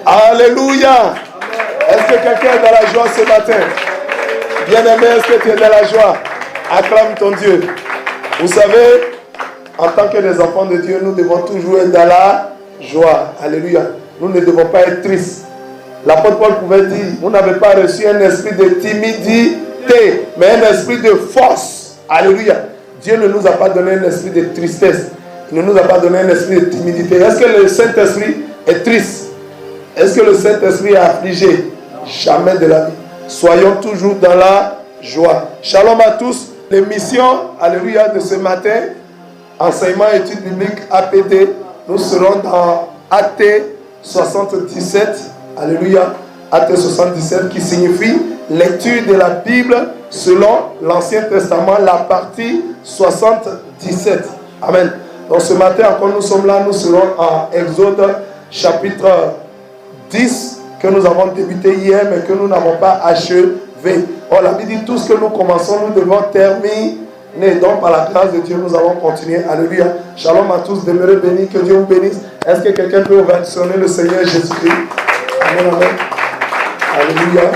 Alléluia. Est-ce que quelqu'un est dans la joie ce matin? Bien-aimé, est-ce que tu es dans la joie? Acclame ton Dieu. Vous savez, en tant que des enfants de Dieu, nous devons toujours être dans la joie. Alléluia. Nous ne devons pas être tristes. L'apôtre Paul pouvait dire, vous n'avez pas reçu un esprit de timidité, mais un esprit de force. Alléluia. Dieu ne nous a pas donné un esprit de tristesse. Il ne nous a pas donné un esprit de timidité. Est-ce que le Saint-Esprit est triste? Est-ce que le Saint-Esprit est affligé? Jamais de la vie. Soyons toujours dans la joie. Shalom à tous. L'émission, alléluia, de ce matin, enseignement études bibliques APD, nous serons dans AT 77, alléluia, AT 77 qui signifie lecture de la Bible selon l'Ancien Testament, la partie 77. Amen. Donc ce matin encore nous sommes là, nous serons en Exode chapitre 10 que nous avons débuté hier mais que nous n'avons pas achevé. Or la Bible dit tout ce que nous commençons, nous devons terminer. Donc par la grâce de Dieu, nous allons continuer. Alléluia. Shalom à tous, demeurez bénis, que Dieu vous bénisse. Est-ce que quelqu'un peut ovationner le Seigneur Jésus-Christ? Amen, amen. Alléluia.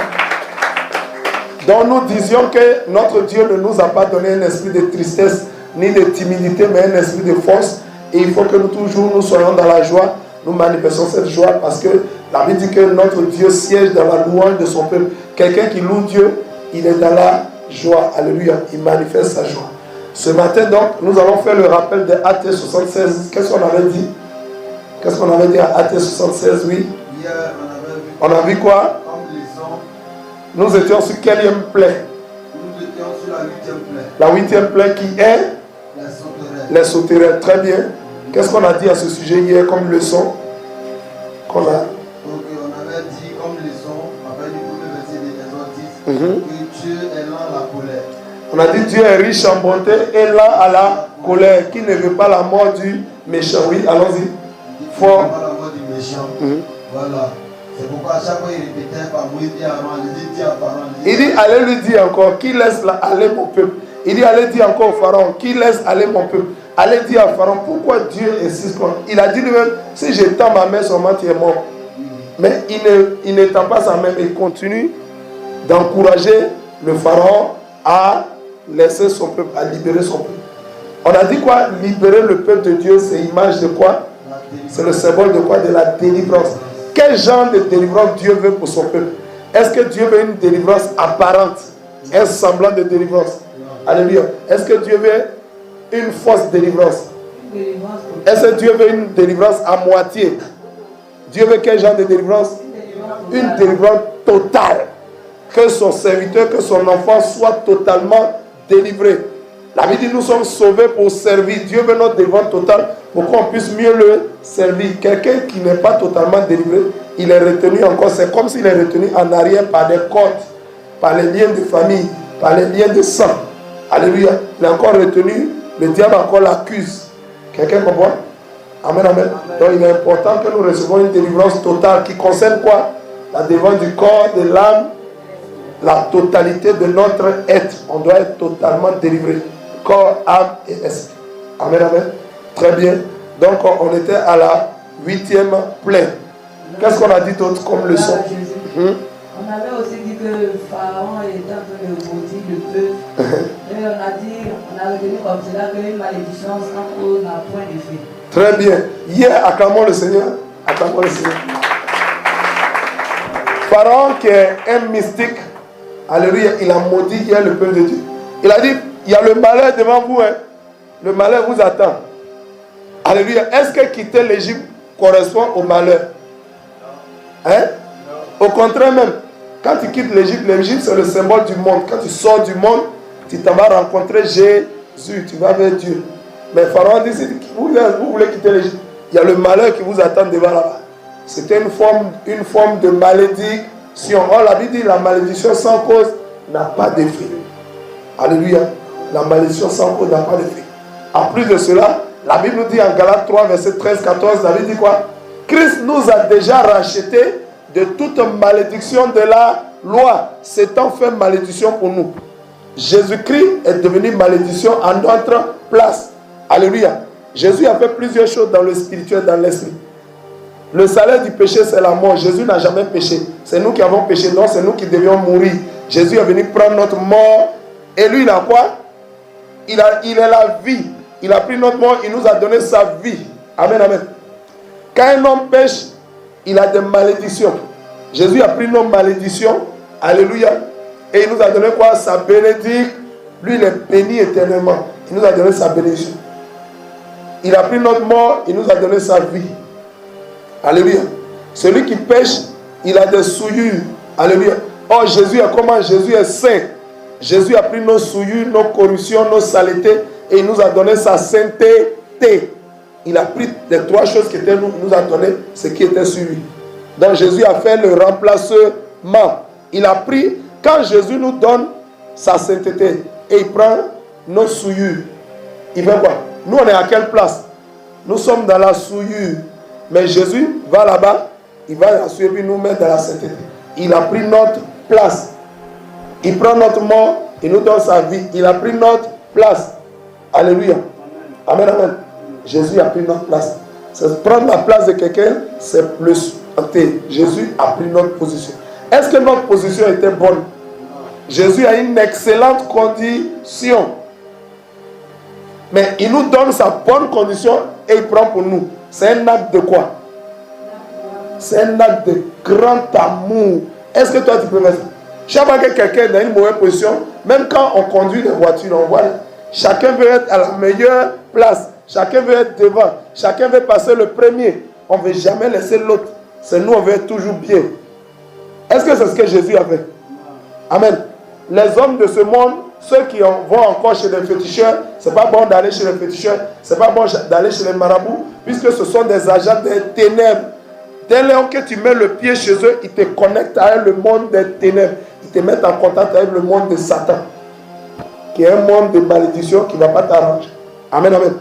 Donc nous disions que notre Dieu ne nous a pas donné un esprit de tristesse ni de timidité, mais un esprit de force. Et il faut que nous toujours nous soyons dans la joie. Nous manifestons cette joie parce que la Bible dit que notre Dieu siège dans la louange de son peuple. Quelqu'un qui loue Dieu, il est dans la joie. Alléluia. Il manifeste sa joie. Ce matin, donc, nous allons faire le rappel de AT 76. Qu'est-ce qu'on avait dit? Qu'est-ce qu'on avait dit à AT 76? Oui. Hier, on a vu quoi? Nous étions sur quelle plaie? Nous étions sur la 8e plaie. La 8e plaie qui est? Les sauterelles. Très bien. Qu'est-ce qu'on a dit à ce sujet hier comme leçon? Qu'on a... Donc, on avait dit comme leçon, après du premier verset de Exode 10, que Dieu est lent à la colère. On a dit Dieu est riche en bonté et lent à la colère, qui ne veut pas la mort du méchant. Oui, allons-y. Fort. Il ne veut pas la mort du méchant. Voilà. C'est pourquoi à chaque fois il répétait par Moïse dit à Aaron, il dit à Pharaon. Il dit allez lui dire encore, qui laisse aller mon peuple. Il dit allez dire encore au Pharaon, qui laisse aller mon peuple. Allez dire à Pharaon, pourquoi Dieu insiste. Il a dit lui-même, si j'étends ma main sur moi, tu es mort. Mais il n'étend pas sa main, mais il continue d'encourager le Pharaon à laisser son peuple, à libérer son peuple. On a dit quoi? Libérer le peuple de Dieu, c'est l'image de quoi? C'est le symbole de quoi? De la délivrance. Quel genre de délivrance Dieu veut pour son peuple? Est-ce que Dieu veut une délivrance apparente, un semblant de délivrance? Alléluia. Est-ce que Dieu veut une fausse délivrance? Est-ce que Dieu veut une délivrance à moitié? Dieu veut quel genre de délivrance? Une délivrance totale. Que son serviteur, que son enfant soit totalement délivré. La Bible dit nous sommes sauvés pour servir. Dieu veut notre délivrance totale pour qu'on puisse mieux le servir. Quelqu'un qui n'est pas totalement délivré, il est retenu encore. C'est comme s'il est retenu en arrière par des cordes, par les liens de famille, par les liens de sang. Alléluia. Il est encore retenu. Le diable encore l'accuse. Quelqu'un comprend? Amen, amen. Donc il est important que nous recevons une délivrance totale qui concerne quoi? La délivrance du corps, de l'âme, la totalité de notre être. On doit être totalement délivré. Corps, âme et esprit. Amen, amen. Très bien. Donc on était à la 8e plaie. Qu'est-ce qu'on a dit d'autre comme leçon? On avait aussi dit que Pharaon était en train de maudire le peuple. Et on a retenu comme cela qu'une malédiction sans cause n'a point d'effet. Très bien. Hier, acclamons le Seigneur. Acclamons le Seigneur. Pharaon qui est un mystique, alléluia, il a maudit hier le peuple de Dieu. Il a dit, il y a le malheur devant vous. Hein. Le malheur vous attend. Alléluia. Est-ce que quitter l'Égypte correspond au malheur? Hein? Au contraire même. Quand tu quittes l'Égypte, l'Égypte c'est le symbole du monde. Quand tu sors du monde, tu t'en vas rencontrer Jésus, tu vas vers Dieu. Mais Pharaon dit, si vous voulez quitter l'Égypte, il y a le malheur qui vous attend devant là-bas. C'était une forme de malédiction. Or, la Bible dit, la malédiction sans cause n'a pas d'effet. Alléluia. La malédiction sans cause n'a pas d'effet. En plus de cela, la Bible nous dit en Galates 3, verset 13-14, la Bible dit quoi? Christ nous a déjà rachetés de toute malédiction de la loi, s'étant fait malédiction pour nous. Jésus-Christ est devenu malédiction en notre place. Alléluia. Jésus a fait plusieurs choses dans le spirituel, dans l'esprit. Le salaire du péché, c'est la mort. Jésus n'a jamais péché. C'est nous qui avons péché. Donc, c'est nous qui devions mourir. Jésus est venu prendre notre mort. Et lui, il a quoi? Il est la vie. Il a pris notre mort. Il nous a donné sa vie. Amen, amen. Quand un homme pêche, il a des malédictions. Jésus a pris nos malédictions. Alléluia. Et il nous a donné quoi? Sa bénédiction. Lui, il est béni éternellement. Il nous a donné sa bénédiction. Il a pris notre mort. Il nous a donné sa vie. Alléluia. Celui qui pêche, il a des souillures. Alléluia. Oh, Jésus est comment? Jésus est saint. Jésus a pris nos souillures, nos corruptions, nos saletés et il nous a donné sa sainteté. Il a pris les trois choses qui étaient nous, il nous a donné ce qui était sur lui. Donc Jésus a fait le remplacement. Il a pris, quand Jésus nous donne sa sainteté et il prend nos souillures, il fait quoi? Nous on est à quelle place? Nous sommes dans la souillure. Mais Jésus va là-bas, il va la souillure et nous mettre dans la sainteté. Il a pris notre place. Il prend notre mort, il nous donne sa vie. Il a pris notre place. Alléluia. Amen, amen. Jésus a pris notre place. Prendre la place de quelqu'un, c'est plus. Jésus a pris notre position. Est-ce que notre position était bonne? Jésus a une excellente condition. Mais il nous donne sa bonne condition et il prend pour nous. C'est un acte de quoi? C'est un acte de grand amour. Est-ce que toi tu peux mettre ça? Chaque fois que quelqu'un est dans une mauvaise position, même quand on conduit des voitures, on voit, chacun veut être à la meilleure place. Chacun veut être devant. Chacun veut passer le premier. On ne veut jamais laisser l'autre. C'est nous, on veut être toujours bien. Est-ce que c'est ce que Jésus a fait? Amen. Les hommes de ce monde, ceux qui vont encore chez les féticheurs, c'est pas bon d'aller chez les féticheurs, c'est pas bon d'aller chez les marabouts, puisque ce sont des agents des ténèbres. Dès lors que tu mets le pied chez eux, ils te connectent avec le monde des ténèbres. Ils te mettent en contact avec le monde de Satan, qui est un monde de malédiction qui ne va pas t'arranger. Amen, amen.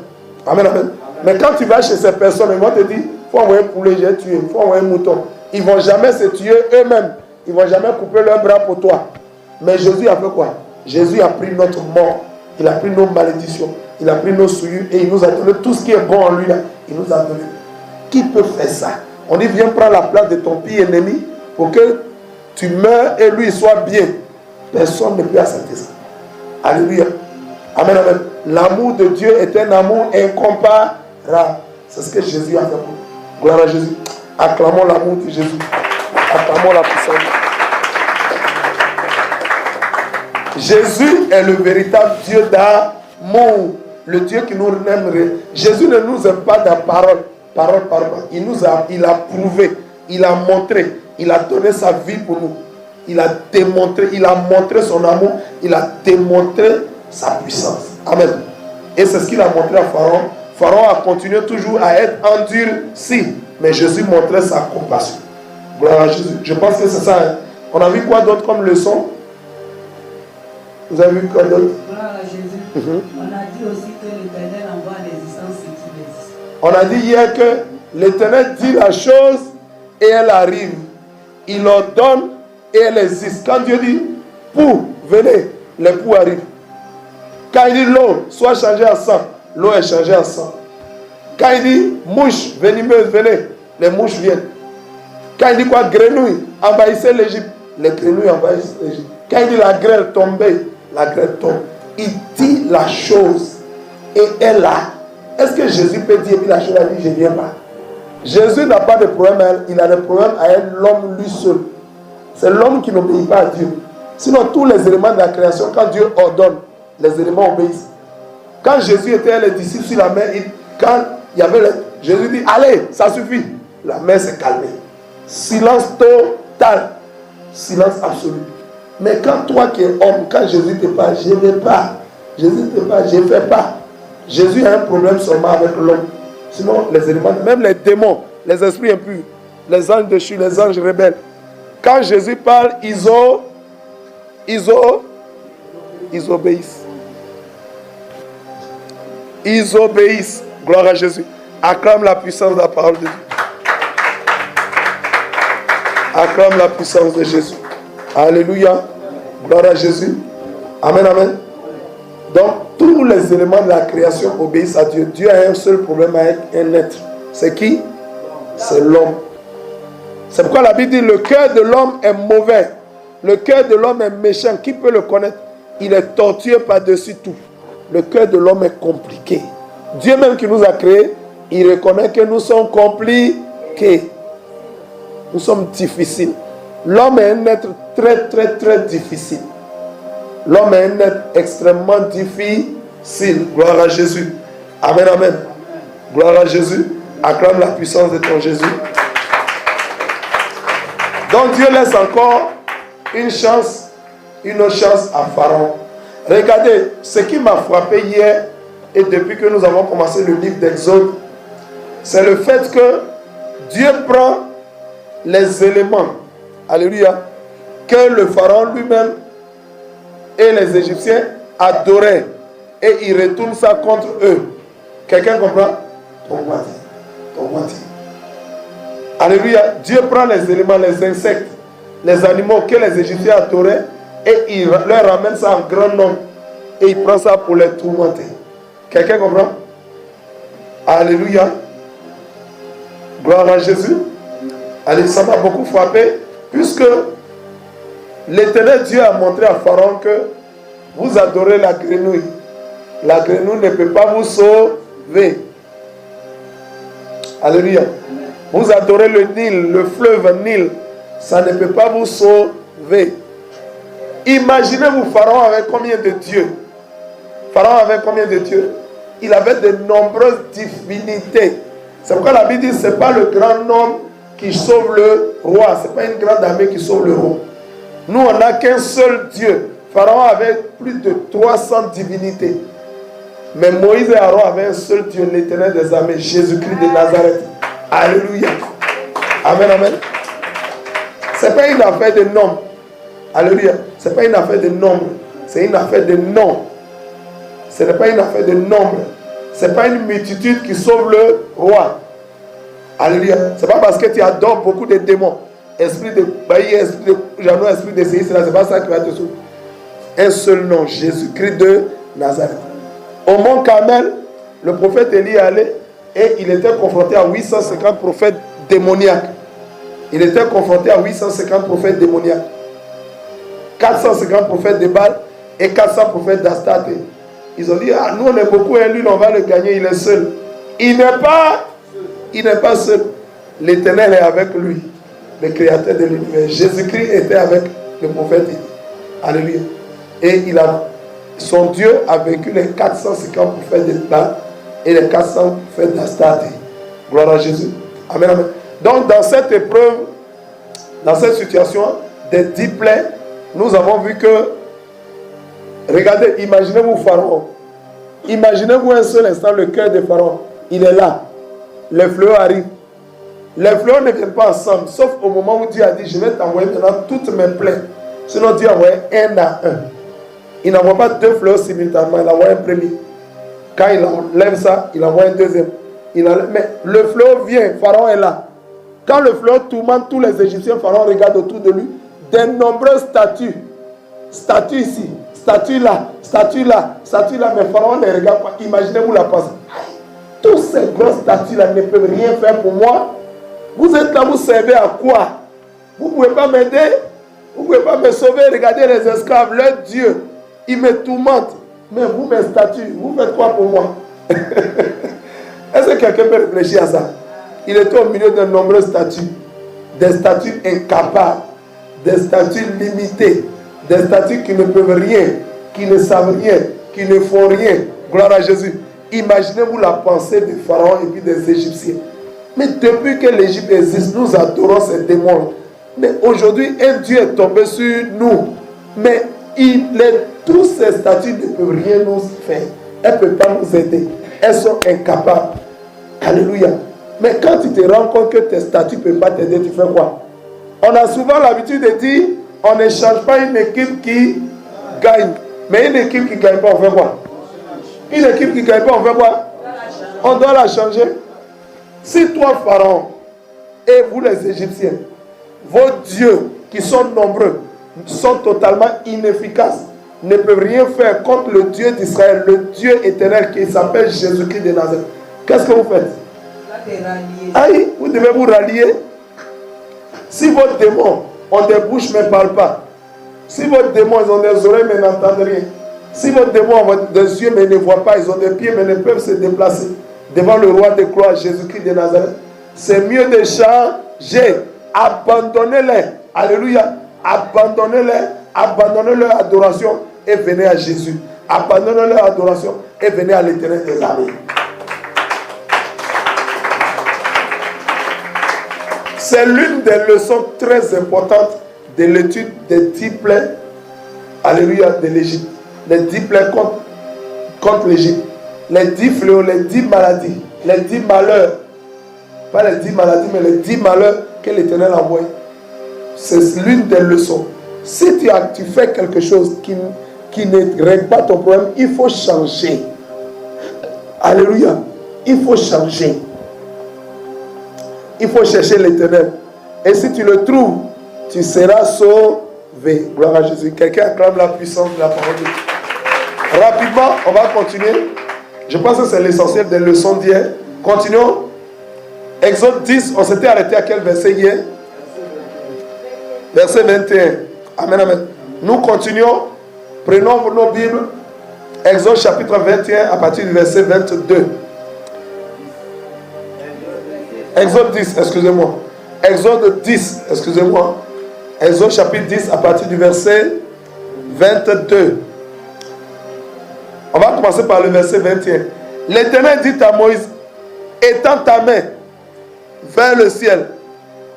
Amen, amen. Mais quand tu vas chez ces personnes, ils vont te dire, il faut envoyer un poulet, j'ai tué, il faut envoyer un mouton. Ils ne vont jamais se tuer eux-mêmes. Ils ne vont jamais couper leurs bras pour toi. Mais Jésus a fait quoi? Jésus a pris notre mort. Il a pris nos malédictions. Il a pris nos souillures et il nous a donné tout ce qui est bon en lui là. Il nous a donné. Qui peut faire ça? On dit, viens prendre la place de ton pire ennemi pour que tu meurs et lui soit bien. Personne ne peut accepter ça. Alléluia. Amen, amen. L'amour de Dieu est un amour incomparable. C'est ce que Jésus a fait pour nous. Gloire à Jésus. Acclamons l'amour de Jésus. Acclamons la puissance. Jésus est le véritable Dieu d'amour. Le Dieu qui nous aime. Jésus ne nous aime pas de parole. Il a prouvé, il a montré, il a donné sa vie pour nous. Il a démontré, il a montré son amour, il a démontré sa puissance. Amen. Et c'est ce qu'il a montré à Pharaon. Pharaon a continué toujours à être endurci, mais Jésus montrait sa compassion. Gloire à Jésus. Je pense que c'est ça. Hein. On a vu quoi d'autre comme leçon? Vous avez vu quoi d'autre? Gloire à Jésus. On a dit aussi que l'Éternel envoie à l'existence ce qu'il existe. On a dit hier que l'Éternel dit la chose et elle arrive. Il ordonne et elle existe. Quand Dieu dit pou, venez, les poux arrivent. Quand il dit l'eau soit changée en sang, l'eau est changée en sang. Quand il dit mouche venimeuse, venez, les mouches viennent. Quand il dit quoi? Grenouille, envahissez l'Égypte, les grenouilles envahissent l'Égypte. Quand il dit la grêle tombée, la grêle tombe. Il dit la chose et elle a. Est-ce que Jésus peut dire la chose? Il dit je ne viens pas. Jésus n'a pas de problème à elle, il a des problèmes à elle, l'homme lui seul. C'est l'homme qui n'obéit pas à Dieu. Sinon, tous les éléments de la création, quand Dieu ordonne, les éléments obéissent. Quand Jésus était les disciples sur la mer, quand il y avait Jésus dit allez, ça suffit. La mer s'est calmée. Silence total. Silence absolu. Mais quand toi qui es homme, quand Jésus te parle, je ne vais pas. Jésus te parle, je ne fais pas. Jésus a un problème seulement avec l'homme. Sinon, les éléments, même les démons, les esprits impurs, les anges déchus, les anges rebelles. Quand Jésus parle, ils obéissent. Ils obéissent. Gloire à Jésus. Acclame la puissance de la parole de Dieu. Acclame la puissance de Jésus. Alléluia. Gloire à Jésus. Amen, amen. Donc, tous les éléments de la création obéissent à Dieu. Dieu a un seul problème avec un être. C'est qui? C'est l'homme. C'est pourquoi la Bible dit le cœur de l'homme est mauvais. Le cœur de l'homme est méchant. Qui peut le connaître? Il est tortueux par-dessus tout. Le cœur de l'homme est compliqué. Dieu même qui nous a créés, il reconnaît que nous sommes compliqués. Nous sommes difficiles. L'homme est un être très, très, très difficile. L'homme est un être extrêmement difficile. Gloire à Jésus. Amen, amen. Gloire à Jésus. Acclame la puissance de ton Jésus. Donc Dieu laisse encore une autre chance à Pharaon. Regardez, ce qui m'a frappé hier et depuis que nous avons commencé le livre d'Exode, c'est le fait que Dieu prend les éléments, alléluia, que le Pharaon lui-même et les Égyptiens adoraient et il retourne ça contre eux. Quelqu'un comprend? Ton moitié. Alléluia. Dieu prend les éléments, les insectes, les animaux que les Égyptiens adoraient et il leur ramène ça en grand nombre et il prend ça pour les tourmenter. Quelqu'un comprend? Alléluia. Gloire à Jésus. Allez, ça m'a beaucoup frappé puisque l'Éternel Dieu a montré à Pharaon que vous adorez la grenouille. La grenouille ne peut pas vous sauver. Alléluia. Vous adorez le Nil, le fleuve Nil. Ça ne peut pas vous sauver. Imaginez-vous, Pharaon avait combien de dieux? Pharaon avait combien de dieux? Il avait de nombreuses divinités. C'est pourquoi la Bible dit ce n'est pas le grand nombre qui sauve le roi. Ce n'est pas une grande armée qui sauve le roi. Nous, on n'a qu'un seul Dieu. Pharaon avait plus de 300 divinités. Mais Moïse et Aaron avaient un seul Dieu, l'Éternel des armées, Jésus-Christ de Nazareth. Alléluia. Amen, amen. Ce n'est pas une affaire de nombre. Alléluia. Ce n'est pas une affaire de nombre. C'est une affaire de nom. Ce n'est pas une affaire de nombre. Ce n'est pas une multitude qui sauve le roi. Alléluia. Ce n'est pas parce que tu adores beaucoup de démons. Esprit de Baïe, esprit de Jeannot, esprit de Séis, ce n'est pas ça qui va te sauver. Un seul nom, Jésus-Christ de Nazareth. Au mont Carmel, le prophète Élie allait et il était confronté à 850 prophètes démoniaques. Il était confronté à 850 prophètes démoniaques. 450 prophètes de Baal et 400 prophètes d'Astarte. Ils ont dit, ah, nous on est beaucoup, et lui on va le gagner, il est seul. Il n'est pas seul. L'Éternel est avec lui, le créateur de l'univers. Jésus-Christ était avec le prophète Élie. Alléluia. Et son Dieu a vaincu les 450 prophètes de Baal et les 400 prophètes d'Astarte. Gloire à Jésus. Amen, amen. Donc dans cette épreuve, dans cette situation des 10 plaies, nous avons vu que, regardez, imaginez-vous Pharaon. Imaginez-vous un seul instant le cœur de Pharaon. Il est là. Les fléaux arrivent. Les fléaux ne viennent pas ensemble, sauf au moment où Dieu a dit, je vais t'envoyer maintenant toutes mes plaies. Sinon Dieu a envoyé un à un. Il n'envoie pas 2 fléaux simultanément, il envoie un premier. Quand il enlève ça, il envoie un deuxième. Mais le fléau vient, Pharaon est là. Quand le fléau tourmente tous les Égyptiens, Pharaon regarde autour de lui. De nombreuses statues. Statues ici, statues là, statues là, statues là. Mais Pharaon ne regarde pas. Imaginez-vous la pensée. Tous ces grosses statues-là ne peuvent rien faire pour moi. Vous êtes là, vous servez à quoi? Vous ne pouvez pas m'aider? Vous ne pouvez pas me sauver? Regardez les esclaves, leur Dieu, ils me tourmentent. Mais vous, mes statues, vous faites quoi pour moi? Est-ce que quelqu'un peut réfléchir à ça? Il était au milieu de nombreuses statues. Des statues incapables, des statues limitées, des statues qui ne peuvent rien, qui ne savent rien, qui ne font rien. Gloire à Jésus. Imaginez-vous la pensée de Pharaon et puis des Égyptiens. Mais depuis que l'Égypte existe, nous adorons ces démons. Mais aujourd'hui, un Dieu est tombé sur nous. Mais tous ces statues ne peuvent rien nous faire. Elles ne peuvent pas nous aider. Elles sont incapables. Alléluia. Mais quand tu te rends compte que tes statues ne peuvent pas t'aider, tu fais quoi? On a souvent l'habitude de dire, on ne change pas une équipe qui gagne. Mais une équipe qui ne gagne pas, on fait quoi? Une équipe qui ne gagne pas, on fait quoi? On doit la changer. Si toi, Pharaon, et vous les Égyptiens, vos dieux qui sont nombreux, sont totalement inefficaces, ne peuvent rien faire contre le Dieu d'Israël, le Dieu éternel qui s'appelle Jésus-Christ de Nazareth, qu'est-ce que vous faites? te rallier. Aïe, vous devez vous rallier. Si vos démons ont des bouches mais ne parlent pas, si vos démons ils ont des oreilles mais n'entendent rien, si vos démons ont des yeux mais ne voient pas, ils ont des pieds mais ne peuvent se déplacer devant le roi de gloire, Jésus-Christ de Nazareth, c'est mieux de changer. Abandonnez-les. Alléluia. Abandonnez-les. Abandonnez leur adoration et venez à Jésus. Abandonnez leur adoration et venez à l'Éternel des armées. C'est l'une des leçons très importantes de l'étude des 10 plaies, alléluia, de l'Égypte. Les 10 plaies contre l'Égypte. Les 10 fléaux, les 10 maladies, les 10 malheurs. Pas les 10 maladies, mais les 10 malheurs que l'Éternel a envoyés. C'est l'une des leçons. Si tu fais quelque chose qui ne règle pas ton problème, il faut changer. Alléluia. Il faut changer. Il faut chercher l'Éternel. Et si tu le trouves, tu seras sauvé. Gloire à Jésus. Quelqu'un acclame la puissance de la parole de Dieu. Rapidement, on va continuer. Je pense que c'est l'essentiel des leçons d'hier. Continuons. Exode 10, on s'était arrêté à quel verset hier? Verset 21. Amen, amen. Nous continuons. Prenons nos Bibles. Exode chapitre 21 à partir du verset 22. Exode 10, excusez-moi. Exode 10, excusez-moi. Exode chapitre 10 à partir du verset 22. On va commencer par le verset 21. L'Éternel dit à Moïse, étends ta main vers le ciel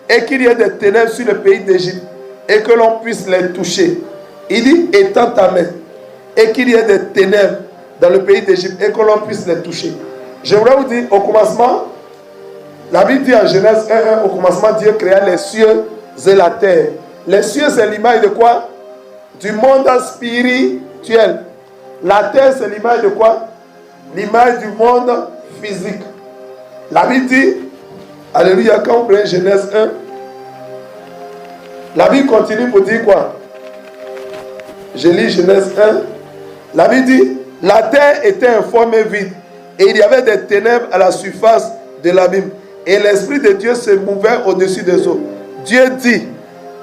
et qu'il y ait des ténèbres sur le pays d'Égypte et que l'on puisse les toucher. Il dit, étends ta main et qu'il y ait des ténèbres dans le pays d'Égypte et que l'on puisse les toucher. J'aimerais vous dire, au commencement, la Bible dit en Genèse 1:1, au commencement, Dieu créa les cieux et la terre. Les cieux, c'est l'image de quoi? Du monde spirituel. La terre, c'est l'image de quoi? L'image du monde physique. La Bible dit, alléluia, quand vous prenez Genèse 1, la Bible continue pour dire quoi? Je lis Genèse 1. La Bible dit, la terre était informée vide et il y avait des ténèbres à la surface de l'abîme. Et l'Esprit de Dieu se mouvait au-dessus des eaux. Dieu dit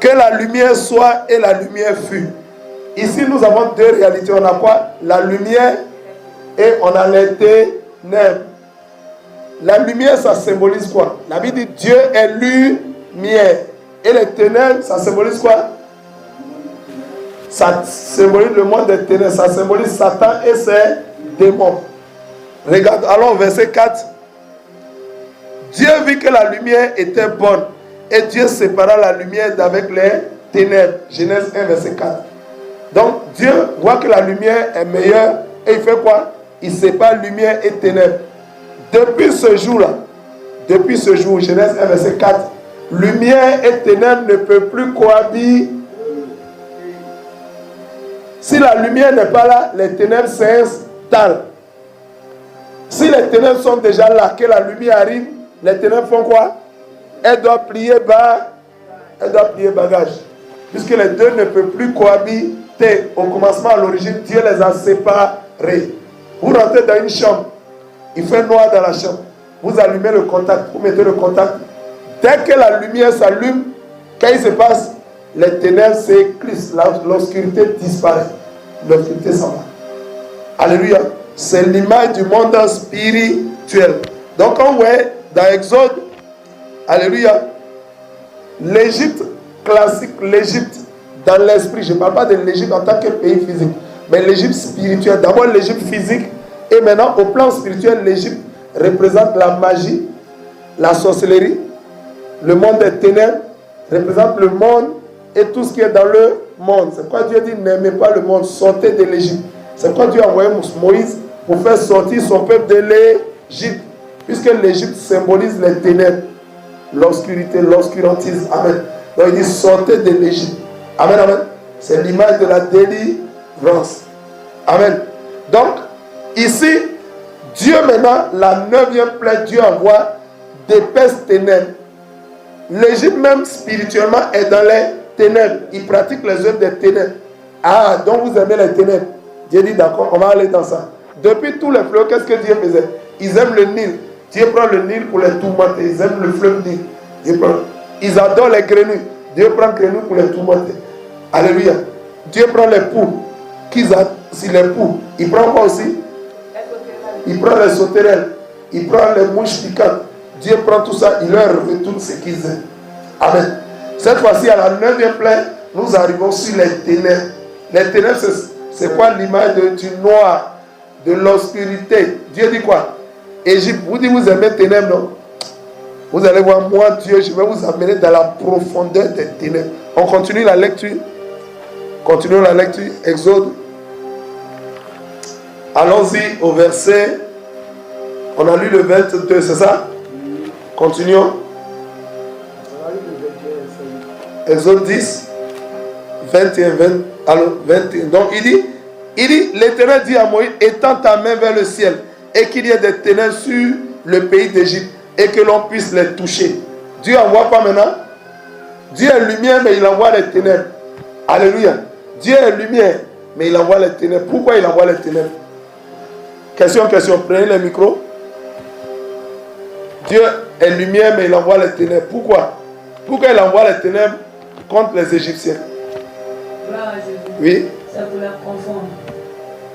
que la lumière soit et la lumière fut. Ici, nous avons deux réalités. On a quoi? La lumière et on a les ténèbres. La lumière, ça symbolise quoi? La Bible dit Dieu est lumière. Et les ténèbres, ça symbolise quoi? Ça symbolise le monde des ténèbres. Ça symbolise Satan et ses démons. Regarde, allons au verset 4. Dieu vit que la lumière était bonne. Et Dieu sépara la lumière d'avec les ténèbres. Genèse 1, verset 4. Donc, Dieu voit que la lumière est meilleure. Et il fait quoi? Il sépare lumière et ténèbres. Depuis ce jour-là, depuis ce jour, Genèse 1, verset 4, lumière et ténèbres ne peuvent plus cohabiter. Si la lumière n'est pas là, les ténèbres s'installent. Si les ténèbres sont déjà là, que la lumière arrive, les ténèbres font quoi? Elles doivent plier bagage. Puisque les deux ne peuvent plus cohabiter. Au commencement, à l'origine, Dieu les a séparés. Vous rentrez dans une chambre, il fait noir dans la chambre. Vous allumez le contact, vous mettez le contact. Dès que la lumière s'allume, qu'est-ce qui se passe? Les ténèbres s'éclissent, l'obscurité disparaît. L'obscurité s'en va. Alléluia. C'est l'image du monde spirituel. Donc on voit dans Exode, alléluia, l'Égypte classique, l'Égypte dans l'esprit, je ne parle pas de l'Égypte en tant que pays physique, mais l'Égypte spirituelle. D'abord l'Égypte physique, et maintenant au plan spirituel, l'Égypte représente la magie, la sorcellerie, le monde des ténèbres, représente le monde et tout ce qui est dans le monde. C'est pourquoi Dieu dit, n'aimez pas le monde, sortez de l'Égypte. C'est pourquoi Dieu a envoyé Moïse pour faire sortir son peuple de l'Égypte. Puisque l'Égypte symbolise les ténèbres, l'obscurité, l'obscurantisme. Amen. Donc il dit, sortez de l'Égypte. Amen, amen. C'est l'image de la délivrance. Amen. Donc, ici, Dieu maintenant, la 9e plaie, Dieu envoie d'épaisses ténèbres. L'Égypte même spirituellement est dans les ténèbres. Il pratique les œuvres des ténèbres. Ah, donc vous aimez les ténèbres. Dieu dit d'accord, on va aller dans ça. Depuis tous les fléaux, qu'est-ce que Dieu faisait? Ils aiment le Nil. Dieu prend le Nil pour les tourmenter. Ils aiment le fleuve Nil. Ils adorent les grenouilles. Dieu prend les grenouilles pour les tourmenter. Alléluia. Dieu prend les poules. Si les poules, il prend quoi aussi? Il prend les sauterelles. Il prend les mouches piquantes. Dieu prend tout ça, il leur retourne ce qu'ils aiment. Amen. Cette fois-ci, à la 9e plaie, nous arrivons sur les ténèbres. Les ténèbres, c'est quoi l'image du noir, de l'obscurité? Dieu dit quoi? Égypte, vous dites vous aimez les ténèbres, non? Vous allez voir, moi, Dieu, je vais vous amener dans la profondeur des ténèbres. On continue la lecture. Continuons la lecture. Exode. Allons-y au verset. On a lu le 22, c'est ça? Continuons. Exode 10, 21, 20, alors 21. Donc il dit, l'Éternel dit à Moïse, étends ta main vers le ciel et qu'il y ait des ténèbres sur le pays d'Égypte et que l'on puisse les toucher. Dieu envoie pas maintenant. Dieu est lumière, mais il envoie les ténèbres. Alléluia. Dieu est lumière, mais il envoie les ténèbres. Pourquoi il envoie les ténèbres? Question. Prenez le micro. Dieu est lumière, mais il envoie les ténèbres. Pourquoi? Pourquoi il envoie les ténèbres contre les Égyptiens? Oui. C'est pour les confondre.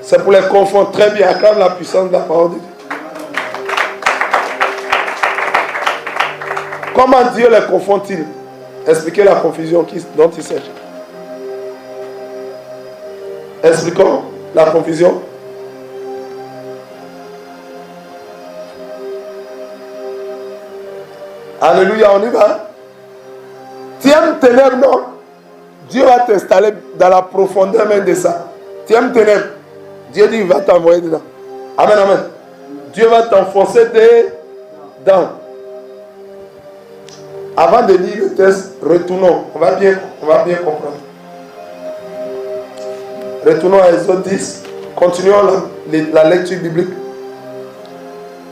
C'est pour les confondre. Très bien. Acclame la puissance de la parole de Dieu. Comment Dieu les confond-il? Expliquez la confusion dont il s'agit. Expliquons la confusion. Alléluia, on y va. Tu aimes ténèbres, non? Dieu va t'installer dans la profondeur même de ça. Tu aimes ténèbres. Dieu dit, il va t'envoyer dedans. Amen, amen. Dieu va t'enfoncer dedans. Avant de lire le texte, retournons. On va bien comprendre. Retournons à Exode 10. Continuons la lecture biblique.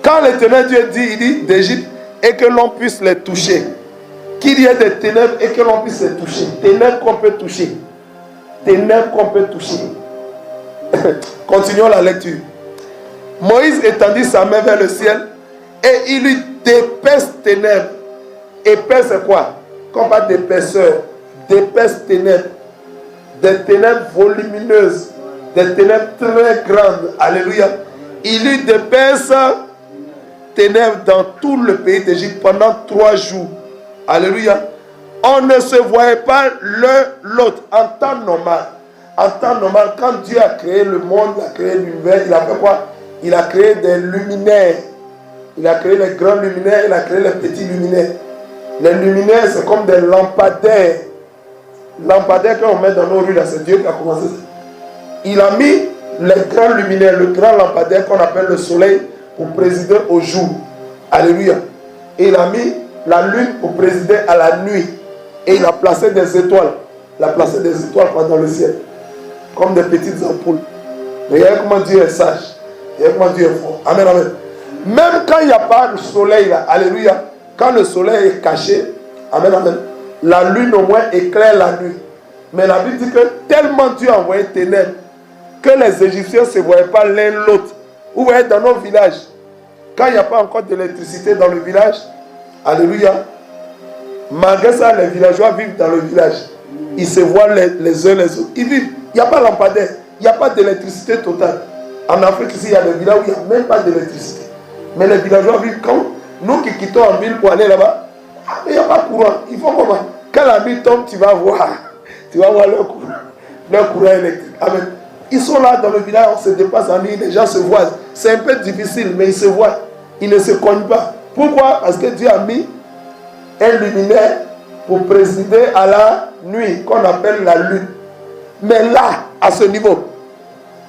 Quand l'Éternel Dieu dit, il dit d'Égypte, et que l'on puisse les toucher. Qu'il y ait des ténèbres et que l'on puisse les toucher. Ténèbres qu'on peut toucher. Ténèbres qu'on peut toucher. Continuons la lecture. Moïse étendit sa main vers le ciel et il eut d'épaisses ténèbres. Épaisse c'est quoi? Qu'on parle d'épaisseur. D'épaisses ténèbres. Des ténèbres volumineuses. Des ténèbres très grandes. Alléluia. Il eut d'épaisses ténèbres dans tout le pays d'Égypte pendant 3 jours. Alléluia. On ne se voyait pas l'un l'autre en temps normal. En temps normal, quand Dieu a créé le monde, il a créé l'univers, il a fait quoi? Il a créé des luminaires. Il a créé les grands luminaires, il a créé les petits luminaires. Les luminaires, c'est comme des lampadaires. Lampadaires qu'on met dans nos rues, là, c'est Dieu qui a commencé ça. Il a mis les grands luminaires, le grand lampadaire qu'on appelle le soleil, pour présider au jour. Alléluia. Et il a mis la lune pour présider à la nuit. Et il a placé des étoiles. Il a placé des étoiles dans le ciel. Comme des petites ampoules. Regardez comment Dieu est sage. Regardez comment Dieu est fort. Amen, amen. Même quand il n'y a pas de soleil là. Alléluia. Quand le soleil est caché. Amen, amen. La lune au moins éclaire la nuit. Mais la Bible dit que tellement Dieu a envoyé ténèbres que les Égyptiens ne se voyaient pas l'un l'autre. Vous voyez, dans nos villages, quand il n'y a pas encore d'électricité dans le village, alléluia, malgré ça, les villageois vivent dans le village. Ils se voient les uns les autres. Ils vivent. Il n'y a pas de lampadaire. Il n'y a pas d'électricité totale. En Afrique, ici, il y a des villages où il n'y a même pas d'électricité. Mais les villageois vivent comme nous qui quittons en ville pour aller là-bas. Il n'y a pas de courant. Il faut comment? Quand la nuit tombe, tu vas voir. Tu vas voir leur courant électrique. Amen. Ils sont là dans le village, on se dépasse en nuit, les gens se voient. C'est un peu difficile, mais ils se voient. Ils ne se cognent pas. Pourquoi? Parce que Dieu a mis un luminaire pour présider à la nuit, qu'on appelle la lune. Mais là, à ce niveau,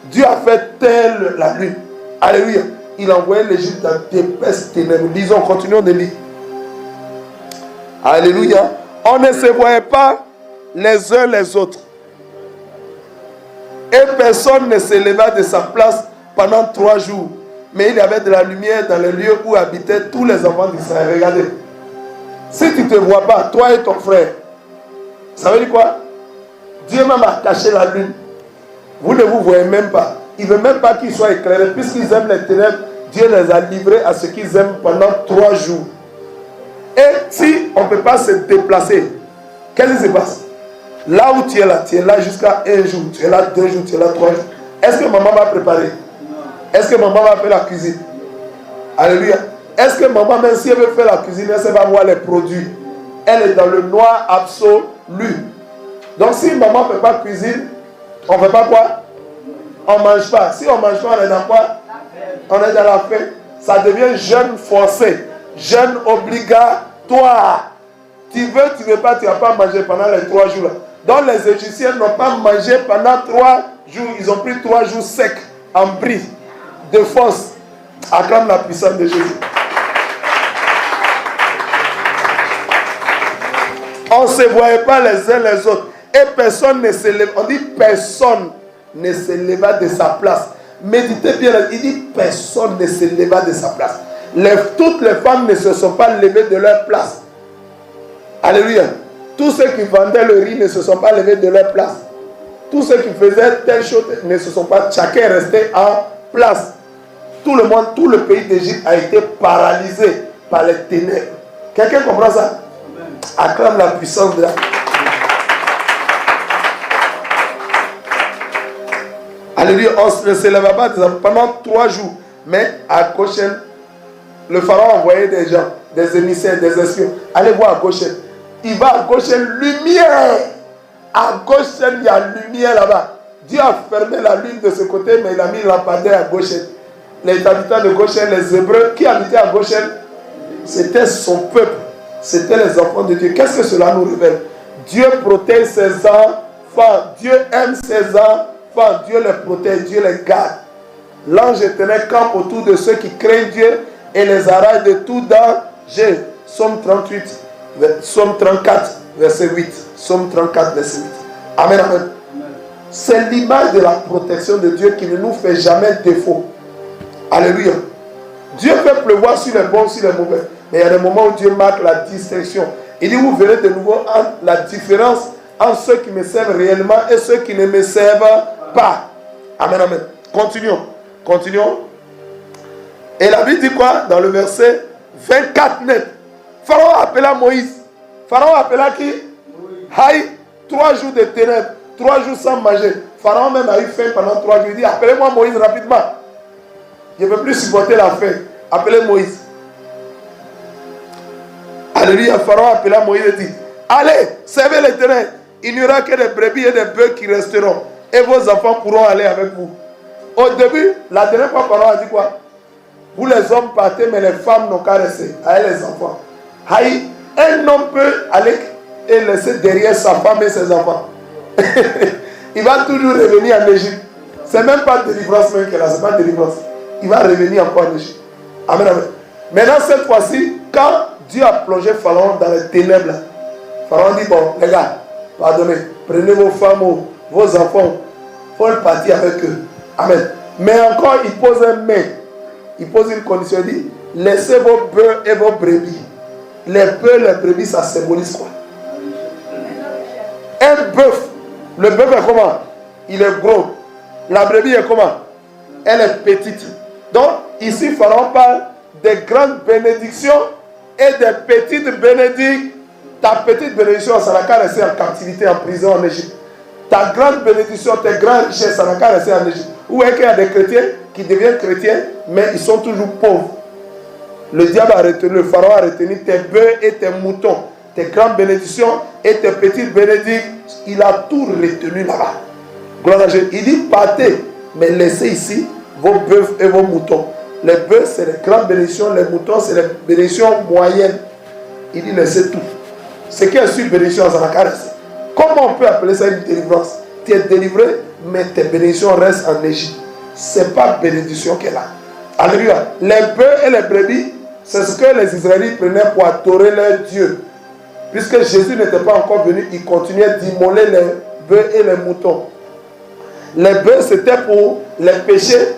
Dieu a fait telle la lune. Alléluia. Il a envoyé l'Égypte dans d'épaisses ténèbres. Lisons, continuons de lire. Alléluia. On ne se voyait pas les uns les autres. Et personne ne se leva de sa place pendant 3 jours. Mais il y avait de la lumière dans les lieux où habitaient tous les enfants d'Israël. Regardez. Si tu ne te vois pas, toi et ton frère, ça veut dire quoi? Dieu même a caché la lune. Vous ne vous voyez même pas. Il ne veut même pas qu'il soit éclairé. Puisqu'ils aiment les ténèbres, Dieu les a livrés à ceux qu'ils aiment pendant 3 jours. Et si on ne peut pas se déplacer, qu'est-ce qui se passe? Là où tu es là jusqu'à 1 jour, tu es là 2 jours, tu es là 3 jours. Est-ce que maman va préparer? Est-ce que maman va faire la cuisine? Alléluia. Est-ce que maman, même si elle veut faire la cuisine, elle va voir les produits? Elle est dans le noir absolu. Donc si maman ne fait pas cuisine, on ne fait pas quoi? On ne mange pas. Si on ne mange pas, on est dans quoi? On est dans la faim. Ça devient jeûne forcé. Jeûne obligatoire. Tu veux pas, tu ne vas pas manger pendant les 3 jours. Donc les Égyptiens n'ont pas mangé pendant 3 jours. Ils ont pris 3 jours secs, en bris, de force. Acclame la puissance de Jésus. On ne se voyait pas les uns les autres. Et personne ne se lève. On dit personne ne se leva de sa place. Méditez bien. Il dit personne ne se leva de sa place. Toutes les femmes ne se sont pas levées de leur place. Alléluia. Tous ceux qui vendaient le riz ne se sont pas levés de leur place. Tous ceux qui faisaient telle chose ne se sont pas. Chacun est resté en place. Tout le monde, tout le pays d'Égypte a été paralysé par les ténèbres. Quelqu'un comprend ça? Acclame la puissance de la... Alléluia. On ne se leva pas pendant 3 jours. Mais à Goshen, le pharaon envoyait des gens, des émissaires, des espions. Allez voir à Goshen. Il va à Goshen, lumière. À Goshen, il y a lumière là-bas. Dieu a fermé la lune de ce côté, mais il a mis lampadaire à Goshen. Les habitants de Goshen, les Hébreux, qui habitaient à Goshen, c'était son peuple. C'était les enfants de Dieu. Qu'est-ce que cela nous révèle? Dieu protège ses enfants. Dieu aime ses enfants. Dieu les protège. Dieu les garde. L'ange éternel campe autour de ceux qui craignent Dieu et les arrache de tout danger. Psaume 34, verset 8. Psaume 34, verset 8. Amen, amen. C'est l'image de la protection de Dieu qui ne nous fait jamais défaut. Alléluia. Dieu fait pleuvoir sur les bons, sur les mauvais. Mais il y a des moments où Dieu marque la distinction. Il dit, vous verrez de nouveau la différence entre ceux qui me servent réellement et ceux qui ne me servent pas. Amen, amen. Continuons. Continuons. Et la Bible dit quoi? Dans le verset 24 net. Pharaon appela Moïse. Pharaon appela qui? Haï. 3 jours de ténèbres. 3 jours sans manger. Pharaon même a eu faim pendant 3 jours. Il dit, appelez-moi Moïse rapidement. Je ne peux plus supporter la faim. Appelez Moïse. Alléluia. Pharaon appela Moïse et dit, allez, servez l'Éternel. Il n'y aura que des brebis et des bœufs qui resteront. Et vos enfants pourront aller avec vous. Au début, la dernière fois, Pharaon a dit quoi? Vous les hommes partez, mais les femmes n'ont qu'à rester. Avec les enfants. Aïe, un homme peut aller et laisser derrière sa femme et ses enfants. Il va toujours revenir en Égypte. C'est même pas délivrance même qu'elle a, c'est pas délivrance. Il va revenir encore en Égypte. Amen, amen. Maintenant, cette fois-ci, quand Dieu a plongé Pharaon dans les ténèbres, Pharaon dit, bon, les gars, pardonnez, prenez vos femmes, vos enfants, il faut partir avec eux. Amen. Mais encore, il pose un mais. Il pose une condition, il dit, laissez vos bœufs et vos brebis. Les bœufs, les brebis, ça symbolise quoi? Un bœuf. Le bœuf est comment? Il est gros. La brebis est comment? Elle est petite. Donc, ici, Pharaon parle des grandes bénédictions et des petites bénédictions. Ta petite bénédiction, ça n'a qu'à rester en captivité, en prison en Égypte. Ta grande bénédiction, tes grandes richesses, ça n'a qu'à rester en Égypte. Où est-ce qu'il y a des chrétiens qui deviennent chrétiens, mais ils sont toujours pauvres? Le diable a retenu, le pharaon a retenu tes bœufs et tes moutons, tes grandes bénédictions et tes petites bénédictions. Il a tout retenu là-bas. Gloire à Dieu. Il dit, partez, mais laissez ici vos bœufs et vos moutons. Les bœufs, c'est les grandes bénédictions, les moutons, c'est les bénédictions moyennes. Il dit, laissez tout. Ce qui est sur bénédiction, ça n'a qu'à rester. Comment on peut appeler ça une délivrance? Tu es délivré, mais tes bénédictions restent en Égypte. Ce n'est pas bénédiction qu'elle a. Alléluia. Les bœufs et les brebis, c'est ce que les Israélites prenaient pour adorer leur Dieu. Puisque Jésus n'était pas encore venu, il continuait d'immoler les bœufs et les moutons. Les bœufs, c'était pour les péchés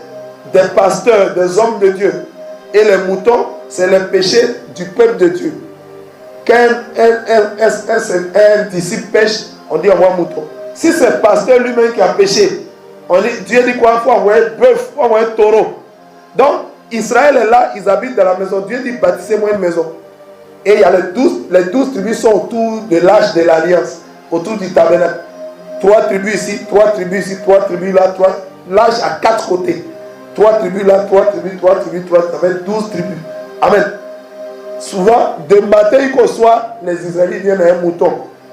des pasteurs, des hommes de Dieu. Et les moutons, c'est les péchés du peuple de Dieu. Quand un disciple pêche, on dit envoie un mouton. Si c'est le pasteur lui-même qui a péché, on dit, Dieu dit quoi? Il faut envoyer un bœuf, il faut envoyer un taureau. Donc, Israël est là, ils habitent dans la maison. Dieu dit, bâtissez-moi une maison. Et il y a les 12 tribus sont autour de l'arche de l'alliance, autour du tabernacle. 3 tribus ici, 3 tribus ici, 3 tribus là, 3. L'arche à 4 côtés. 3 tribus là, 3 tribus, 3 tribus, 3. Ça fait 12 tribus. Amen. Souvent, de matin jusqu'au soir, les Israélites viennent à un mouton.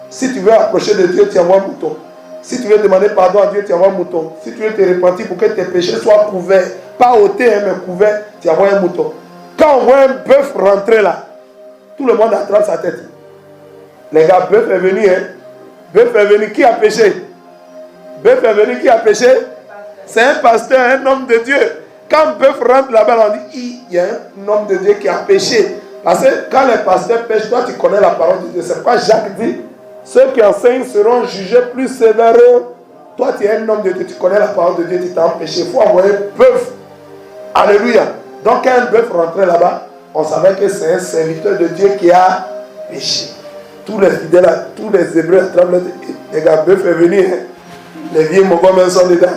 Si tu veux approcher de Dieu, tu envoies un mouton. Si tu veux demander pardon à Dieu, tu envoies un mouton. Si tu veux te repentir pour que tes péchés soient couverts, pas ôtés, mais couverts, tu envoies un mouton. Quand on voit un bœuf rentrer là, tout le monde attrape sa tête. Les gars, bœuf est venu, hein. Bœuf est venu, qui a péché? Bœuf est venu, qui a péché? C'est un pasteur, un homme de Dieu. Quand bœuf rentre là-bas, on dit, il y a un homme de Dieu qui a péché. Parce que quand les pasteurs pêchent, toi tu connais la parole de Dieu. C'est pourquoi Jacques dit, ceux qui enseignent seront jugés plus sévèrement. Toi tu es un homme de Dieu, tu connais la parole de Dieu, tu t'es empêché. Il faut envoyer un bœuf. Alléluia. Donc quand un bœuf rentrait là-bas, on savait que c'est un serviteur de Dieu qui a péché. Tous les fidèles, tous les Hébreux attrapent les gars, bœuf est venu. Hein. Les vieux Mogomens sont dedans.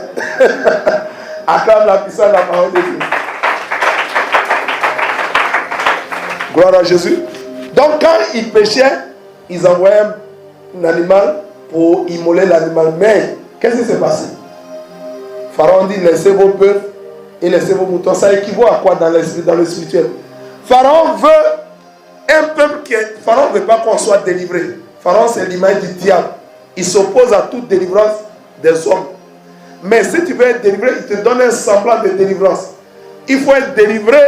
Acclame la puissance de la parole de Dieu. Gloire à Jésus. Donc quand ils péchaient, ils envoyaient un animal pour immoler l'animal. Mais qu'est-ce qui s'est passé? Pharaon dit, laissez vos bœufs et laissez vos moutons. Ça équivaut à quoi dans le spirituel? Pharaon veut un peuple qui est... Pharaon ne veut pas qu'on soit délivré. Pharaon, c'est l'image du diable. Il s'oppose à toute délivrance des hommes. Mais si tu veux être délivré, il te donne un semblant de délivrance. Il faut être délivré,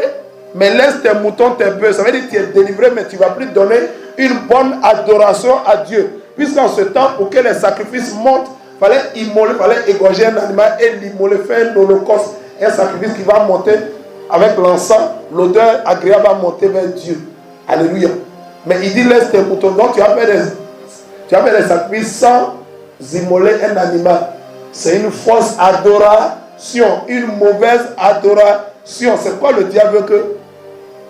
mais laisse tes moutons, tes bœufs. Ça veut dire que tu es délivré, mais tu ne vas plus donner une bonne adoration à Dieu. Puisqu'en ce temps, pour que les sacrifices montent, il fallait immoler, il fallait égorger un animal et l'immoler, faire un holocauste. Un sacrifice qui va monter avec l'encens, l'odeur agréable va monter vers Dieu. Alléluia. Mais il dit laisse tes moutons. Donc tu vas faire des sacrifices sans immoler un animal. C'est une fausse adoration, une mauvaise adoration. C'est quoi le diable veut que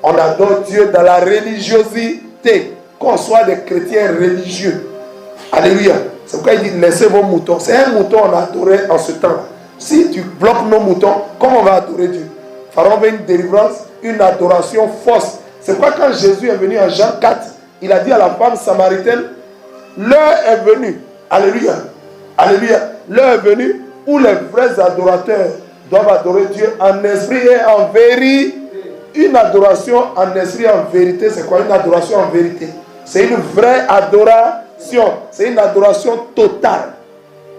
on adore Dieu dans la religiosité, qu'on soit des chrétiens religieux. Alléluia. C'est pourquoi il dit laissez vos moutons. C'est un mouton on a adoré en ce temps. Si tu bloques nos moutons, comment on va adorer Dieu? Pharaon veut une délivrance, une adoration fausse. C'est pourquoi quand Jésus est venu en Jean 4, il a dit à la femme samaritaine, l'heure est venue. Alléluia. Alléluia. L'heure est venue où les vrais adorateurs doivent adorer Dieu en esprit et en vérité. Une adoration en esprit et en vérité, c'est quoi une adoration en vérité? C'est une vraie adoration. C'est une adoration totale.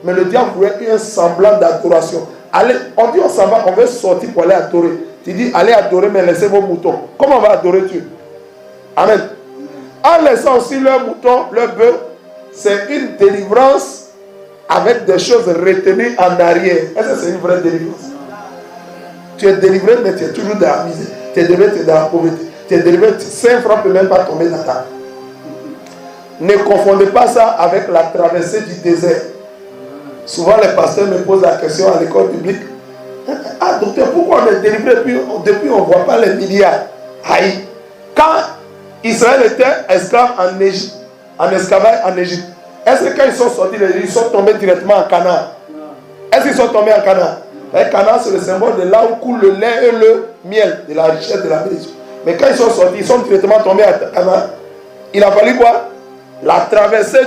Mais le diable voulait un semblant d'adoration. Allez, on dit on s'en va, on veut sortir pour aller adorer. Tu dis allez adorer, mais laissez vos moutons. Comment on va adorer Dieu? Amen. En laissant aussi leurs moutons, leurs bœufs, c'est une délivrance avec des choses retenues en arrière. Est-ce que c'est une vraie délivrance? Tu es délivré, mais tu es toujours dans la misère. Tu es délivré, tu es dans la pauvreté. Tu es délivré, 5 francs ne peuvent même pas tomber dans ta. Ne confondez pas ça avec la traversée du désert. Souvent les pasteurs me posent la question à l'école publique. Ah docteur, pourquoi on est délivré depuis on ne voit pas les milliards? Aïe. Quand Israël était esclave en Égypte, en esclavage en Égypte, est-ce que quand ils sont sortis, ils sont tombés directement en Canaan? Est-ce qu'ils sont tombés en Canaan? Canaan, c'est le symbole de là où coule le lait et le miel, de la richesse, de la bénédiction. Mais quand ils sont sortis, ils sont directement tombés à Canaan. Il a fallu quoi? La traversée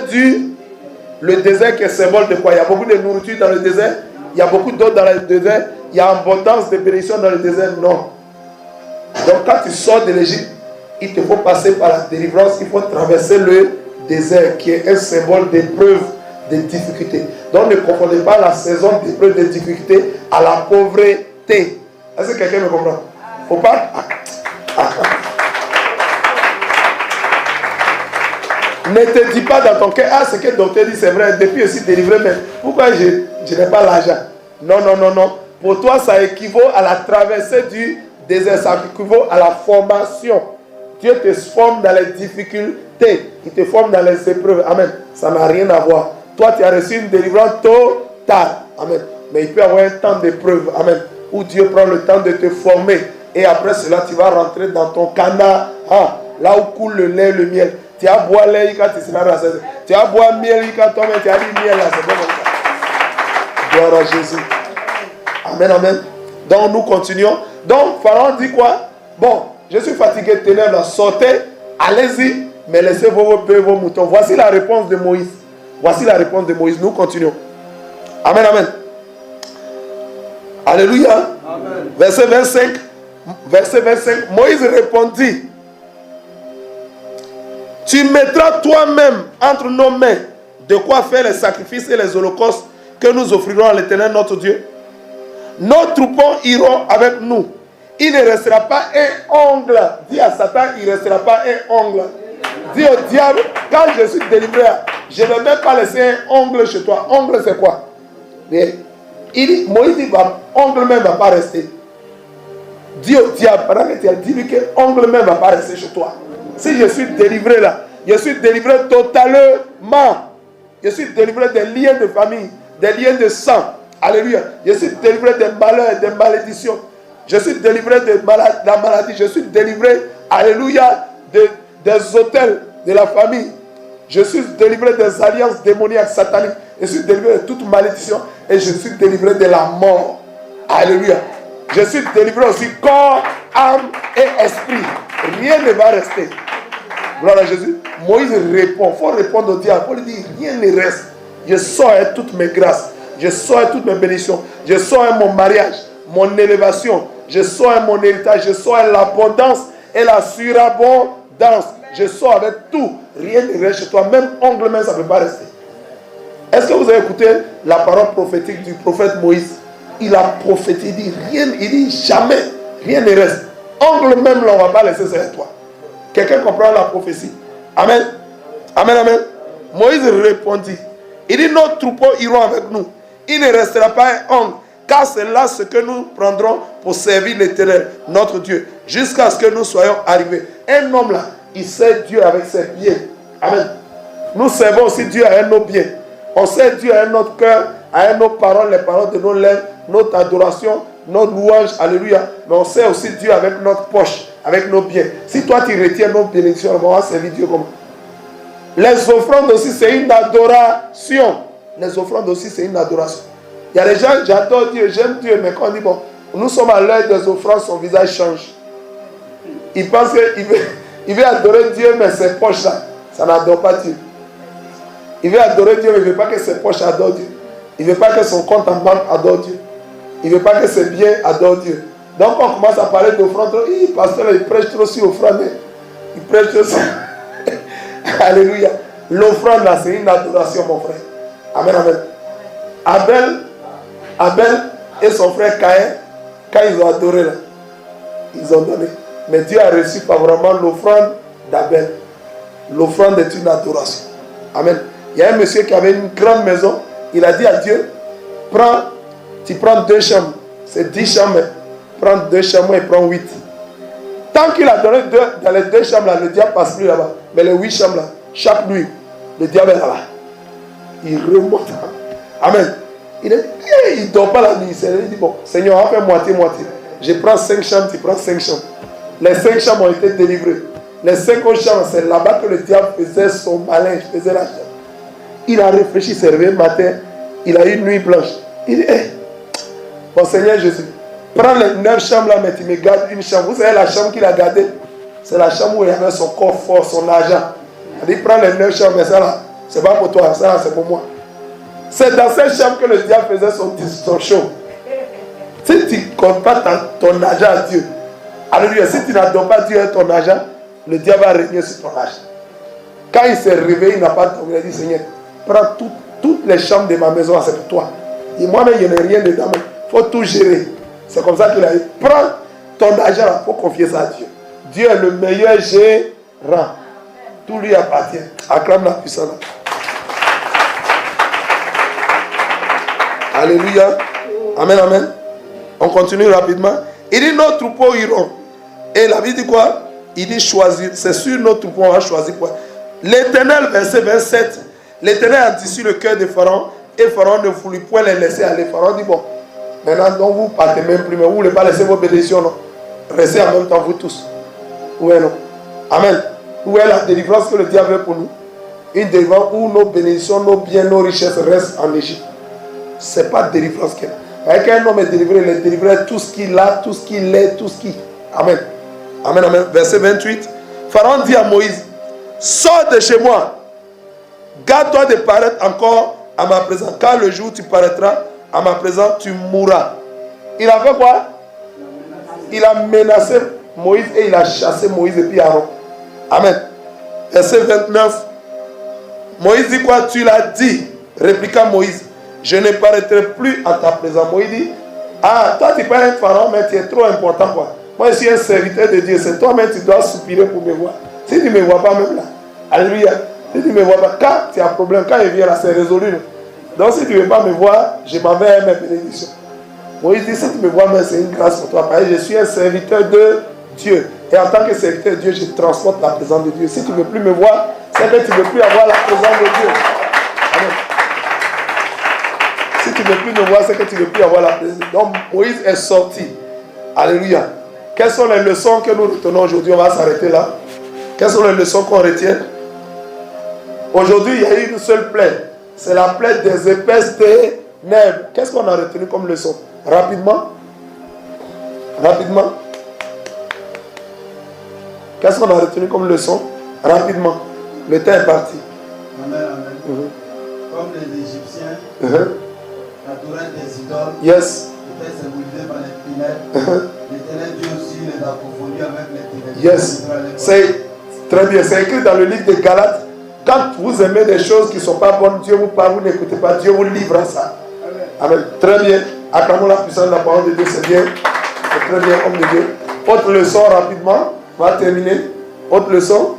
le désert qui est symbole de quoi? Il y a beaucoup de nourriture dans le désert. Il y a beaucoup d'eau dans le désert. Il y a abondance de bénédictions dans le désert. Non. Donc quand tu sors de l'Égypte, il te faut passer par la délivrance. Il faut traverser le désert qui est un symbole d'épreuve, de difficulté. Donc ne confondez pas la saison d'épreuve, de difficulté à la pauvreté. Est-ce que quelqu'un me comprend? Faut pas... Ne te dis pas dans ton cœur, ah, ce que le docteur dit, c'est vrai, depuis aussi délivré, mais pourquoi je n'ai pas l'argent? Non, non, non, non. Pour toi, ça équivaut à la traversée du désert, ça équivaut à la formation. Dieu te forme dans les difficultés, il te forme dans les épreuves. Amen. Ça n'a rien à voir. Toi, tu as reçu une délivrance totale. Amen. Mais il peut y avoir un temps d'épreuve. Amen. Où Dieu prend le temps de te former. Et après cela, tu vas rentrer dans ton Canaan. Là où coule le lait et le miel. Tu as boire lait quand tu seras rassasié. Tu as boire miel quand tu as dit miel là. C'est bon comme ça. Gloire à Jésus. Amen, amen. Donc nous continuons. Donc, Pharaon dit quoi? Bon, je suis fatigué de ténèbres, sortez, allez-y, mais laissez vos bœufs, vos moutons. Voici la réponse de Moïse. Voici la réponse de Moïse. Nous continuons. Amen, amen. Alléluia. Amen. Verset 25, Moïse répondit, tu mettras toi-même entre nos mains de quoi faire les sacrifices et les holocaustes que nous offrirons à l'Éternel notre Dieu. Nos troupeaux iront avec nous. Il ne restera pas un ongle. Dis à Satan, il ne restera pas un ongle. Dis au diable, quand je suis délivré, je ne vais même pas laisser un ongle chez toi. Ongle, c'est quoi? Mais Moïse dit, ongle même ne va pas rester. Dis au diable, pendant que tu as dit lui que ongle même ne va pas rester chez toi. Si je suis délivré là, je suis délivré totalement. Je suis délivré des liens de famille, des liens de sang. Alléluia. Je suis délivré des malheurs, des malédictions. Je suis délivré de la maladie. Je suis délivré, alléluia, des hôtels de la famille. Je suis délivré des alliances démoniaques, sataniques. Je suis délivré de toute malédiction. Et je suis délivré de la mort. Alléluia. Je suis délivré aussi corps, âme et esprit. Rien ne va rester. Gloire à Jésus. Moïse répond. Il faut répondre au diable. Il faut lui dire, rien ne reste. Je sors toutes mes grâces. Je sors toutes mes bénédictions. Je sors mon mariage, mon élévation. Je sors mon héritage. Je sors l'abondance et la surabondance. Je sors avec tout. Rien ne reste chez toi. Même ongle, même ça ne peut pas rester. Est-ce que vous avez écouté la parole prophétique du prophète Moïse? Il a prophétisé, il dit rien, il dit jamais, rien ne reste. Ongle même, là, on ne va pas laisser ça à toi. Quelqu'un comprend la prophétie? Amen. Amen, amen. Moïse répondit. Il dit, nos troupeaux iront avec nous. Il ne restera pas un ongle, car c'est là ce que nous prendrons pour servir l'Éternel, notre Dieu, jusqu'à ce que nous soyons arrivés. Un homme là, il sert Dieu avec ses pieds. Amen. Nous servons aussi Dieu avec nos pieds. On sert Dieu avec notre cœur, avec nos paroles, les paroles de nos lèvres, notre adoration, notre louange, alléluia. Mais on sert aussi Dieu avec notre poche, avec nos biens. Si toi tu retiens nos bénédictions, on va servir Dieu comme les offrandes aussi, c'est une adoration. Les offrandes aussi, c'est une adoration. Il y a des gens, j'adore Dieu, j'aime Dieu, mais quand on dit, bon, nous sommes à l'heure des offrandes, son visage change. Il pense qu'il veut adorer Dieu, mais ses poches là, ça n'adore pas Dieu. Il veut adorer Dieu, mais il ne veut pas que ses poches adorent Dieu. Il ne veut pas que son compte en banque adore Dieu. Il ne veut pas que ses biens adorent Dieu. Donc on commence à parler d'offrande. Pasteur, il prêche trop sur offrande. Il prêche trop sur... Alléluia. L'offrande là, c'est une adoration, mon frère. Amen, amen. Abel et son frère Caïn, quand ils ont adoré là, ils ont donné. Mais Dieu a reçu favorablement l'offrande d'Abel. L'offrande est une adoration. Amen. Il y a un monsieur qui avait une grande maison. Il a dit à Dieu, tu prends 2 chambres. C'est 10 chambres. Prends 2 chambres et prends 8. Tant qu'il a donné dans les 2 chambres là, le diable passe plus là-bas. Mais les 8 chambres là, chaque nuit, le diable est là-bas. Il remonte. Amen. Il ne dort pas la nuit. Il dit, bon, Seigneur, on fait moitié-moitié. Je prends 5 chambres, tu prends 5 chambres. Les 5 chambres ont été délivrées. Les 5 autres chambres, c'est là-bas que le diable faisait son malin, faisait la chambre. Il a réfléchi, c'est réveillé le matin. Il a eu une nuit blanche. Il dit, bon Seigneur Jésus, prends les 9 chambres là, mais tu me gardes une chambre. Vous savez la chambre qu'il a gardée? C'est la chambre où il avait son corps fort, son argent. Il dit, prends les 9 chambres, mais ça là, c'est pas pour toi, ça là, c'est pour moi. C'est dans cette chambre que le diable faisait son show. Si tu ne comptes pas ton argent à Dieu, alléluia, si tu n'adores pas Dieu et ton argent, le diable va régner sur ton argent. Quand il s'est réveillé, il n'a pas dormi. Il a dit, Seigneur, prends toutes les chambres de ma maison, c'est pour toi. Et moi-même, il n'y a rien dedans, mais il faut tout gérer. C'est comme ça qu'il a dit, prends ton argent, il faut confier ça à Dieu. Dieu est le meilleur gérant. Tout lui appartient. Acclame la puissance. Alléluia. Amen, amen. On continue rapidement. Il dit, nos troupeaux iront. Et la Bible dit quoi? Il dit choisir. C'est sur nos troupeaux, on va choisir quoi? L'Éternel, verset 27. L'Éternel a endurci le cœur de Pharaon. Et Pharaon ne voulut point les laisser aller. Pharaon dit, bon, maintenant, donc vous partez même plus, mais vous ne voulez pas laisser vos bénédictions, non? Restez en même temps, vous tous. Où est non? Amen. Où est la délivrance que le diable veut pour nous? Une délivrance où nos bénédictions, nos biens, nos richesses restent en Égypte. Ce n'est pas de délivrance qu'il y a. Avec un homme est délivré, il est délivré tout ce qu'il a, tout ce qu'il est, tout ce qu'il... Amen. Amen, amen. Verset 28. Pharaon dit à Moïse, sors de chez moi. Garde-toi de paraître encore à ma présence. Car le jour où tu paraîtras à ma présence, tu mourras. Il a fait quoi? Il a menacé Moïse et il a chassé Moïse et puis Aaron. Amen. Verset 29. Moïse dit quoi? Tu l'as dit. Répliqua Moïse. Je ne paraîtrai plus à ta présence. Moïse dit, ah, toi tu peux être Pharaon, mais tu es trop important quoi. Moi je suis un serviteur de Dieu. C'est toi-même tu dois soupirer pour me voir. Si tu ne me vois pas même là. Alléluia. Si tu ne me vois pas, quand tu as un problème, quand il vient là, c'est résolu. Donc si tu ne veux pas me voir, je m'en vais à mes bénédictions. Moïse dit, si tu me vois, c'est une grâce pour toi. Parce que je suis un serviteur de Dieu. Et en tant que serviteur de Dieu, je transporte la présence de Dieu. Si tu ne veux plus me voir, c'est que tu ne veux plus avoir la présence de Dieu. Amen. Si tu ne veux plus me voir, c'est que tu ne veux plus avoir la présence. Donc Moïse est sorti. Alléluia. Quelles sont les leçons que nous retenons aujourd'hui? On va s'arrêter là. Quelles sont les leçons qu'on retient? Aujourd'hui, il y a une seule plaie. C'est la plaie des épaisses ténèbres. Qu'est-ce qu'on a retenu comme leçon? Rapidement. Rapidement. Qu'est-ce qu'on a retenu comme leçon? Rapidement. Le temps est parti. Amen, amen. Comme les Égyptiens, la tourelle des idoles Yes. était symbolisée par les ténèbres. L'éternel Dieu aussi les a confondus avec les ténèbres. Yes. C'est très bien. C'est écrit dans le livre de Galates. Quand vous aimez des choses qui ne sont pas bonnes, Dieu vous parle, vous n'écoutez pas, Dieu vous livre à ça. Amen. Très bien. Acclamons la puissance de la parole de Dieu, c'est bien. C'est très bien, homme de Dieu. Autre leçon rapidement. On va terminer. Autre leçon.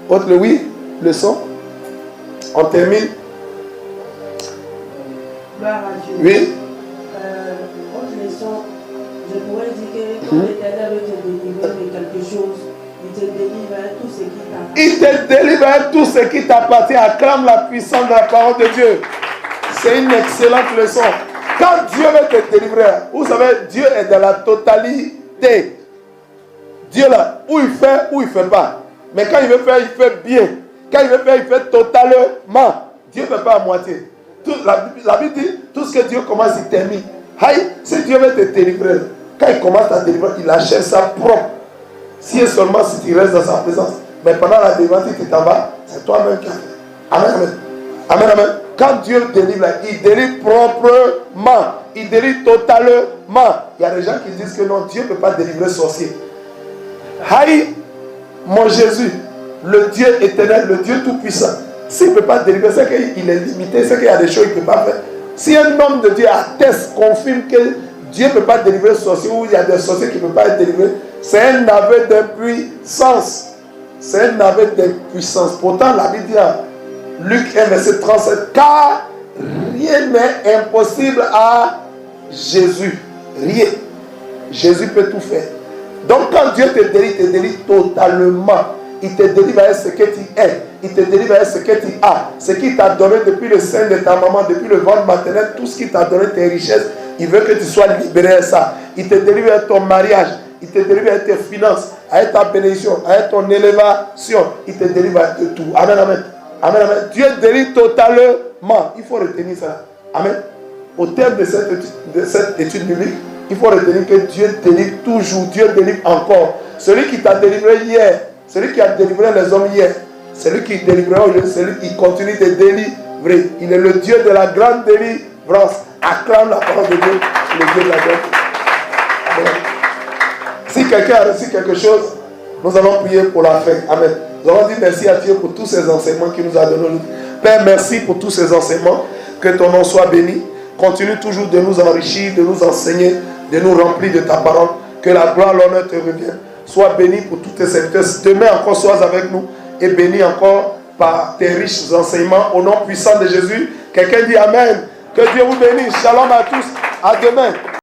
Autre oui. Leçon. On termine. Gloire à Dieu. Oui. Autre leçon, je pourrais dire que quand l'Éternel veut te délivrer de quelque chose, il te délivre tout ce qui t'appartient. Il te délivre tout ce qui t'appartient. Acclame la puissance de la parole de Dieu. C'est une excellente leçon. Quand Dieu veut te délivrer, vous savez, Dieu est dans la totalité. Dieu là, où il fait pas. Mais quand il veut faire, il fait bien. Quand il veut faire, il fait totalement. Dieu ne fait pas à moitié. La Bible dit, tout ce que Dieu commence, il termine. Si Dieu veut te délivrer, quand il commence à délivrer, il achète ça propre. Si et seulement si tu restes dans sa présence. Mais pendant la délivrance, tu t'en vas, c'est toi-même qui as fait. Amen, amen. Amen, amen. Quand Dieu délivre, il délivre proprement. Il délivre totalement. Il y a des gens qui disent que non, Dieu ne peut pas délivrer sorcier. Mon Jésus, le Dieu éternel, le Dieu tout-puissant, s'il ne peut pas délivrer, c'est qu'il est limité, c'est qu'il y a des choses qu'il ne peut pas faire. Si un homme de Dieu atteste, confirme que Dieu ne peut pas délivrer sorcier, ou il y a des sorciers qui ne peuvent pas être délivrés, c'est un aveu d'impuissance. C'est un aveu d'impuissance. Pourtant, la Bible dit à Luc 1, verset 37, car rien n'est impossible à Jésus. Rien. Jésus peut tout faire. Donc quand Dieu te délivre totalement. Il te délivre avec ce que tu es. Il te délivre avec ce que tu as. Ce qu'il t'a donné depuis le sein de ta maman, depuis le ventre maternel, tout ce qu'il t'a donné, tes richesses, il veut que tu sois libéré de ça. Il te délivre avec ton mariage. Il te délivre avec tes finances, avec ta bénédiction, avec ton élévation. Il te délivre avec tout. Amen, amen. Amen, amen. Dieu délivre totalement. Il faut retenir ça. Amen. Au terme de cette étude biblique, il faut retenir que Dieu délivre toujours. Dieu délivre encore. Celui qui t'a délivré hier, celui qui a délivré les hommes hier, celui qui délivrera aujourd'hui, celui qui continue de délivrer. Il est le Dieu de la grande délivrance. Acclame la parole de Dieu, le Dieu de la grande. Amen. Si quelqu'un a reçu quelque chose, nous allons prier pour la fin. Amen. Nous allons dire merci à Dieu pour tous ces enseignements qu'il nous a donnés. Père, merci pour tous ces enseignements. Que ton nom soit béni. Continue toujours de nous enrichir, de nous enseigner, de nous remplir de ta parole. Que la gloire, l'honneur te revienne. Sois béni pour tous tes serviteurs. Demain encore, sois avec nous et béni encore par tes riches enseignements. Au nom puissant de Jésus, quelqu'un dit Amen. Que Dieu vous bénisse. Shalom à tous. À demain.